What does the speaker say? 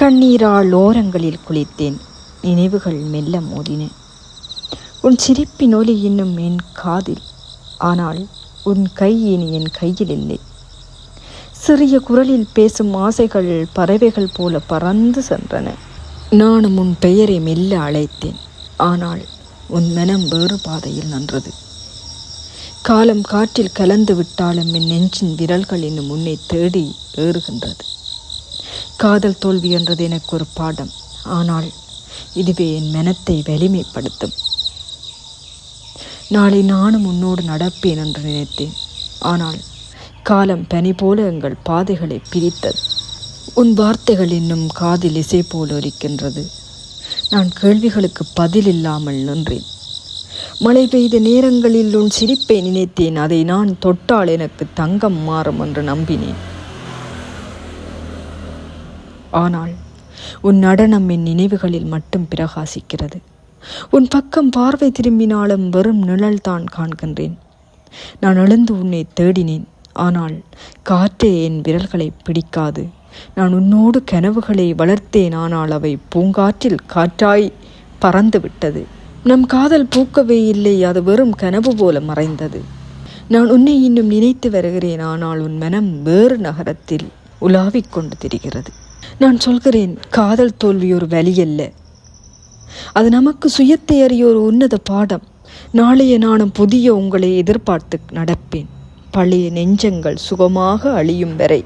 கண்ணீரால் ஓரங்களில் குளித்தேன். நினைவுகள் மெல்ல மோதின. உன் சிரிப்பின் ஒலி இன்னும் என் காதில். ஆனால் உன் கை இனி என் கையில் இல்லை. சிறிய குரலில் பேசும் ஆசைகள் பறவைகள் போல பறந்து சென்றன. நானும் உன் பெயரை மெல்ல அழைத்தேன். ஆனால் உன் மனம் வேறு பாதையில் நின்றது. காலம் காற்றில் கலந்து விட்டாலும் என் நெஞ்சின் விரல்கள் இன்னும் உன்னை தேடி ஏறுகின்றது. காதல் தோல்வி என்றது எனக்கு ஒரு பாடம். ஆனால் இதுவே என் மனத்தை வலிமைப்படுத்தும். நாளை நானும் உன்னோடு நடப்பேன் என்று நினைத்தேன். ஆனால் காலம் பனி போல எங்கள் பாதைகளை பிரித்தது. உன் வார்த்தைகள் இன்னும் காதில் இசை போல் ஒலிக்கின்றது. நான் கேள்விகளுக்கு பதில் இல்லாமல் நின்றேன். மழை பெய்த நேரங்களில் உன் சிரிப்பை நினைத்தேன். அதை நான் தொட்டால் எனக்கு தங்கம் மாறும் என்று நம்பினேன். ஆனால் உன் நடனம் என் நினைவுகளில் மட்டும் பிரகாசிக்கிறது. உன் பக்கம் பார்வை திரும்பினாலும் வெறும் நிழல்தான் காண்கின்றேன். நான் எழுந்து உன்னை தேடினேன். ஆனால் காற்றே என் விரல்களை பிடிக்காது. நான் உன்னோடு கனவுகளை வளர்த்தேன். ஆனால் அவை பூங்காற்றில் காற்றாய் பறந்து விட்டது. நம் காதல் பூக்கவே இல்லை. அது வெறும் கனவு போல மறைந்தது. நான் உன்னை இன்னும் நினைத்து வருகிறேன். ஆனால் உன் மனம் வேறு நகரத்தில் உலாவிக் கொண்டு திரிகிறது. நான் சொல்கிறேன், காதல் தோல்வி ஒரு வழி அல்ல. அது நமக்கு சுயத்தை அறிய ஒரு உன்னத பாடம். நாளைய நானும் புதிய உங்களை எதிர்பார்த்து நடப்பேன். பழைய நெஞ்சங்கள் சுகமாக அழியும் வரை.